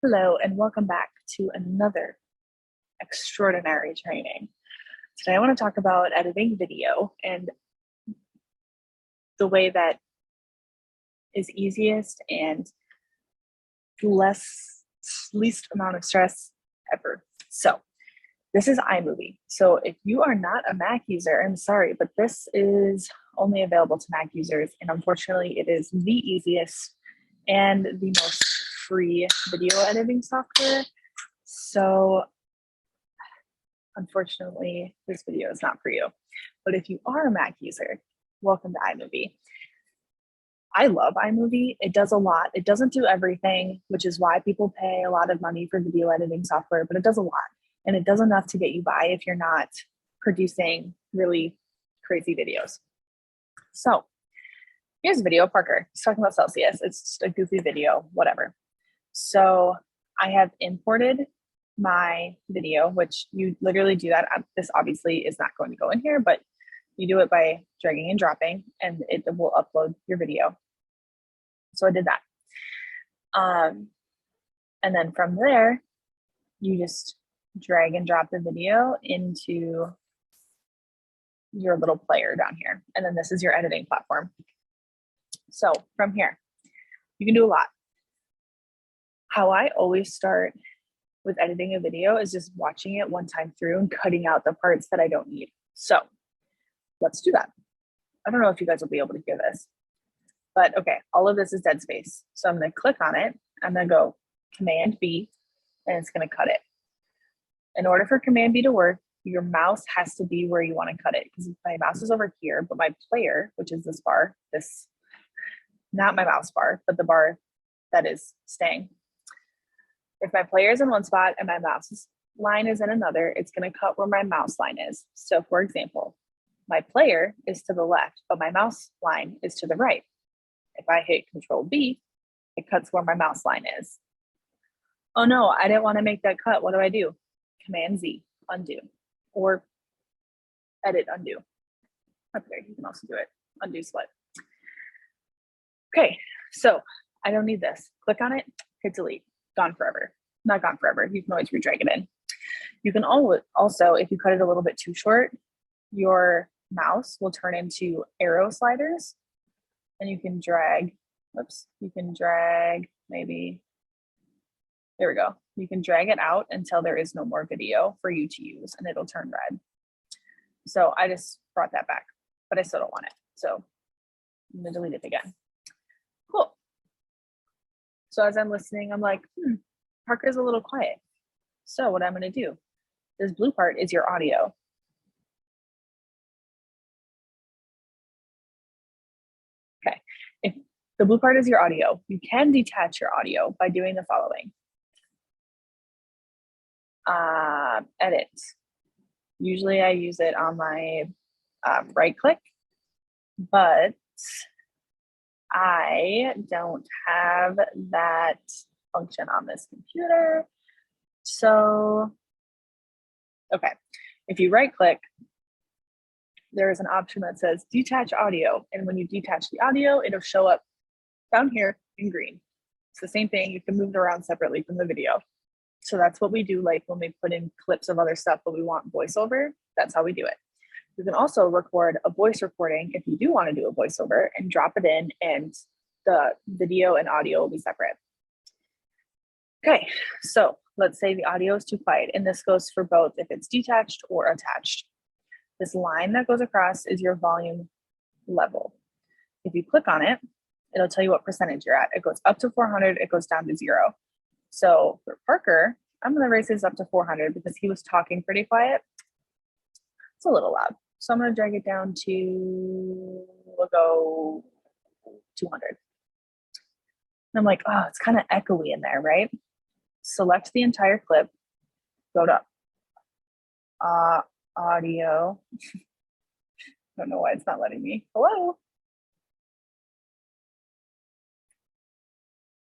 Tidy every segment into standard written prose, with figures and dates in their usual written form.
Hello, and welcome back to another extraordinary training. Today, I want to talk about editing video and the way that is easiest and least amount of stress ever. So, this is iMovie. So, if you are not a Mac user, I'm sorry, but this is only available to Mac users, and unfortunately, it is the easiest and the most free video editing software. So, unfortunately, this video is not for you. But if you are a Mac user, welcome to iMovie. I love iMovie. It does a lot. It doesn't do everything, which is why people pay a lot of money for video editing software, but it does a lot. And it does enough to get you by if you're not producing really crazy videos. So here's a video of Parker. He's talking about Celsius. It's just a goofy video, whatever. So I have imported my video, which you literally do that. This obviously is not going to go in here, but you do it by dragging and dropping, and it will upload your video. So I did that. And then from there, you just drag and drop the video into your little player down here. And then this is your editing platform. So from here, you can do a lot. How I always start with editing a video is just watching it one time through and cutting out the parts that I don't need. So let's do that. I don't know if you guys will be able to hear this, but okay, all of this is dead space. So I'm going to click on it. I'm going to go Command B, and it's going to cut it. In order for Command B to work, your mouse has to be where you want to cut it, because my mouse is over here, but my player, which is this bar, not my mouse bar, but the bar that is staying. If my player is in one spot and my mouse line is in another, it's going to cut where my mouse line is. So for example, my player is to the left, but my mouse line is to the right. If I hit Control B, it cuts where my mouse line is. Oh no, I didn't want to make that cut. What do I do? Command Z, undo, or edit undo. Up there, you can also do it, undo split. Okay, so I don't need this. Click on it, hit delete, gone forever. Not gone forever, you can always redrag it in. You can also, if you cut it a little bit too short, your mouse will turn into arrow sliders, and you can drag, maybe, there we go. You can drag it out until there is no more video for you to use, and it'll turn red. So I just brought that back, but I still don't want it. So I'm gonna delete it again. Cool. So as I'm listening, I'm like, Parker's a little quiet. So what I'm gonna do, this blue part is your audio. Okay, if the blue part is your audio, you can detach your audio by doing the following. Edit. Usually I use it on my right click, but I don't have that function on this computer. So, okay, if you right click, there is an option that says detach audio. And when you detach the audio, it'll show up down here in green. It's the same thing. You can move it around separately from the video. So that's what we do, like when we put in clips of other stuff, but we want voiceover, that's how we do it. You can also record a voice recording if you do want to do a voiceover and drop it in, and the video and audio will be separate. Okay, so let's say the audio is too quiet, and this goes for both if it's detached or attached. This line that goes across is your volume level. If you click on it, it'll tell you what percentage you're at. It goes up to 400, it goes down to 0. So for Parker, I'm going to raise his up to 400 because he was talking pretty quiet. It's a little loud. So I'm going to drag it down to, we'll go 200. And I'm like, oh, it's kind of echoey in there, right? Select the entire clip, go to audio. I don't know why it's not letting me. Hello?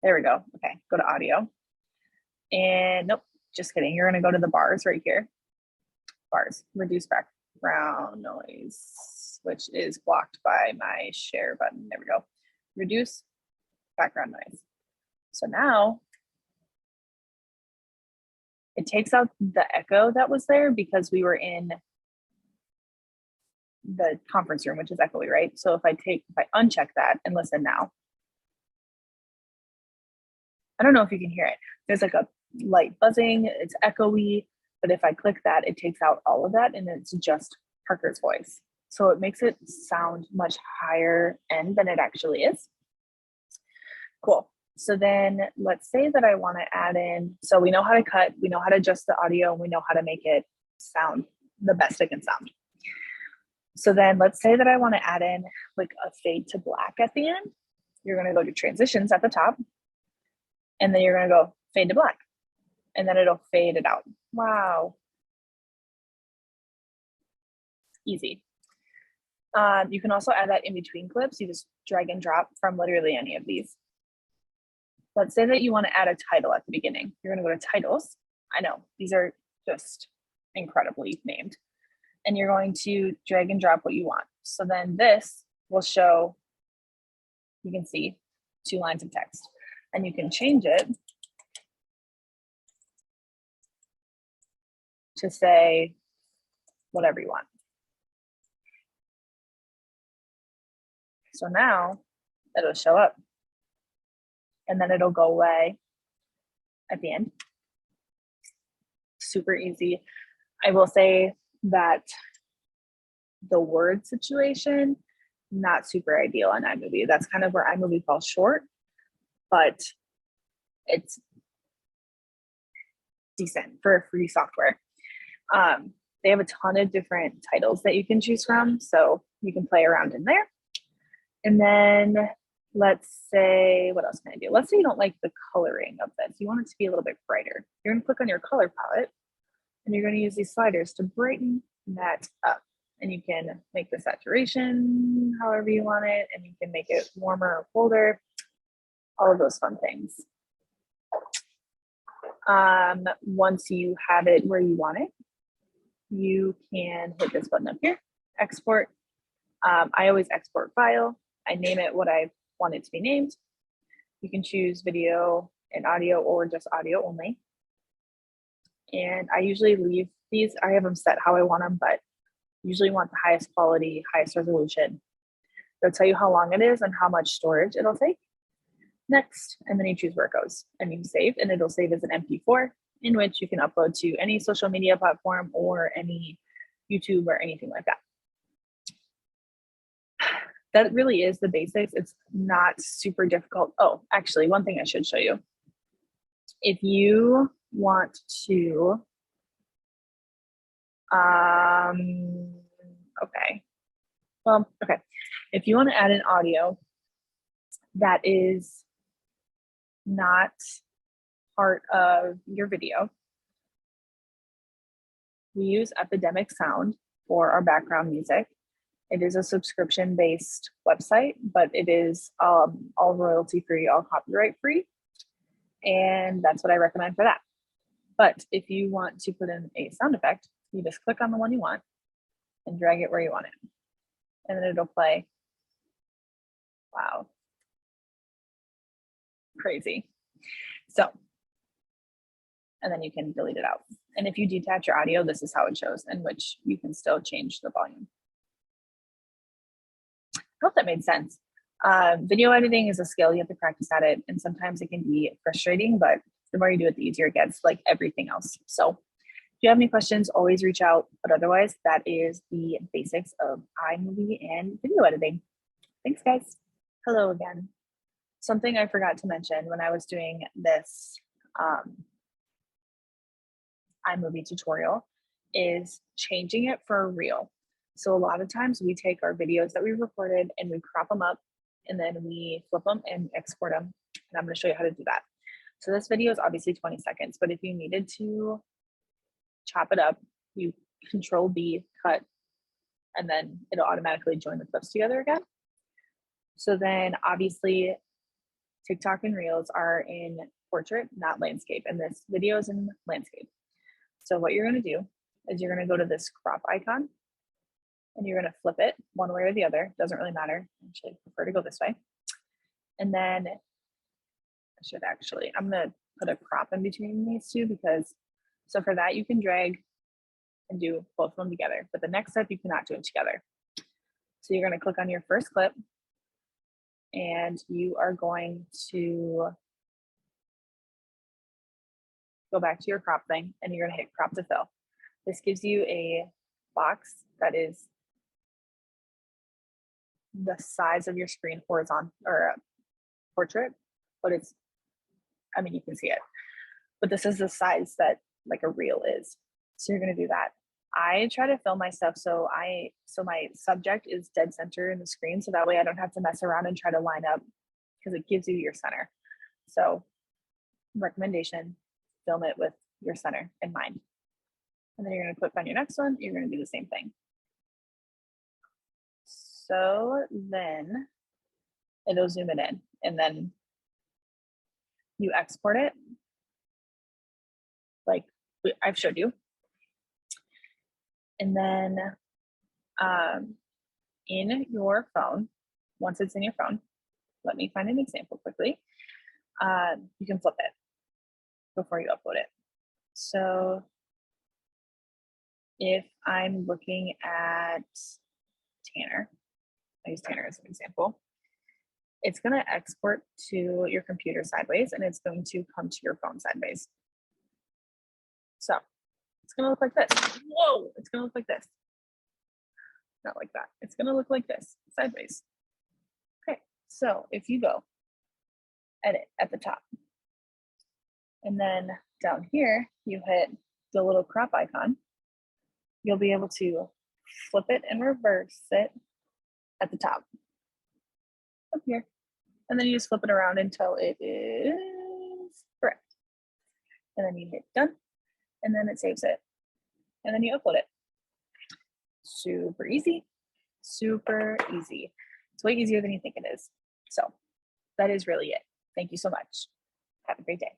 There we go. Okay, go to audio. And nope, just kidding. You're going to go to the bars right here. Bars, reduce background noise, which is blocked by my share button. There we go. Reduce background noise. So now it takes out the echo that was there because we were in the conference room, which is echoey, right? So if I uncheck that and listen now, I don't know if you can hear it. There's like a light buzzing, it's echoey, but if I click that, it takes out all of that and it's just Parker's voice. So it makes it sound much higher end than it actually is. Cool. So then let's say that I want to add in, so we know how to cut, we know how to adjust the audio, and we know how to make it sound the best it can sound. So then let's say that I want to add in like a fade to black at the end. You're going to go to transitions at the top, and then you're going to go fade to black, and then it'll fade it out. Wow. Easy. You can also add that in between clips. You just drag and drop from literally any of these. Let's say that you want to add a title at the beginning. You're going to go to titles. I know these are just incredibly named. And you're going to drag and drop what you want. So then this will show, you can see 2 lines of text, and you can change it to say whatever you want. So now it'll show up, and then it'll go away at the end. Super easy. I will say that the word situation, not super ideal on iMovie. That's kind of where iMovie falls short, but it's decent for a free software. They have a ton of different titles that you can choose from, so you can play around in there. And then let's say, what else can I do? Let's say you don't like the coloring of this. You want it to be a little bit brighter. You're going to click on your color palette, and you're going to use these sliders to brighten that up. And you can make the saturation however you want it, and you can make it warmer or colder, all of those fun things. Once you have it where you want it, you can hit this button up here, export. I always export file. I name it what I want it to be named. You can choose video and audio or just audio only. And I usually leave these, I have them set how I want them, but usually want the highest quality, highest resolution. They'll tell you how long it is and how much storage it'll take. Next, and then you choose where it goes, and you save, and it'll save as an MP4 in which you can upload to any social media platform or any YouTube or anything like that. That really is the basics. It's not super difficult. Oh, actually, one thing I should show you. If you want to, if you want to add an audio that is not part of your video, we use Epidemic Sound for our background music. It is a subscription-based website, but it is all royalty-free, all copyright-free, and that's what I recommend for that. But if you want to put in a sound effect, you just click on the one you want and drag it where you want it, and then it'll play. Wow. Crazy. So, and then you can delete it out. And if you detach your audio, this is how it shows, in which you can still change the volume. I hope that made sense. Video editing is a skill. You have to practice at it, and sometimes it can be frustrating, but the more you do it, the easier it gets, like everything else. So if you have any questions, always reach out. But otherwise, that is the basics of iMovie and video editing. Thanks, guys. Hello again. Something I forgot to mention when I was doing this iMovie tutorial is changing it for a reel. So a lot of times we take our videos that we recorded and we crop them up, and then we flip them and export them. And I'm going to show you how to do that. So this video is obviously 20 seconds, but if you needed to chop it up, you Control B, cut, and then it'll automatically join the clips together again. So then obviously TikTok and Reels are in portrait, not landscape, and this video is in landscape. So what you're going to do is you're going to go to this crop icon, and you're going to flip it one way or the other. Doesn't really matter. I actually prefer to go this way. And then I'm going to put a crop in between these two because So for that, you can drag and do both of them together. But the next step, you cannot do them together. So you're going to click on your first clip and you are going to go back to your crop thing and you're going to hit crop to fill. This gives you a box that is the size of your screen horizontal or portrait, but it's, I mean, you can see it, but this is the size that like a reel is. So you're going to do that. I try to film my stuff so my subject is dead center in the screen, so that way I don't have to mess around and try to line up, because it gives you your center. So recommendation, film it with your center in mind. And then you're going to click on your next one. You're going to do the same thing. So then it'll zoom it in, and then you export it like I've showed you. And then in your phone, once it's in your phone, let me find an example quickly. You can flip it before you upload it. So if I'm looking at Tanner, I use Tanner as an example, it's going to export to your computer sideways and it's going to come to your phone sideways. So it's going to look like this. Whoa, it's going to look like this. Not like that. It's going to look like this, sideways. Okay, so if you go edit at the top, and then down here, you hit the little crop icon, you'll be able to flip it and reverse it at the top, up here. And then you just flip it around until it is correct. And then you hit done, and then it saves it. And then you upload it. Super easy, super easy. It's way easier than you think it is. So that is really it. Thank you so much. Have a great day.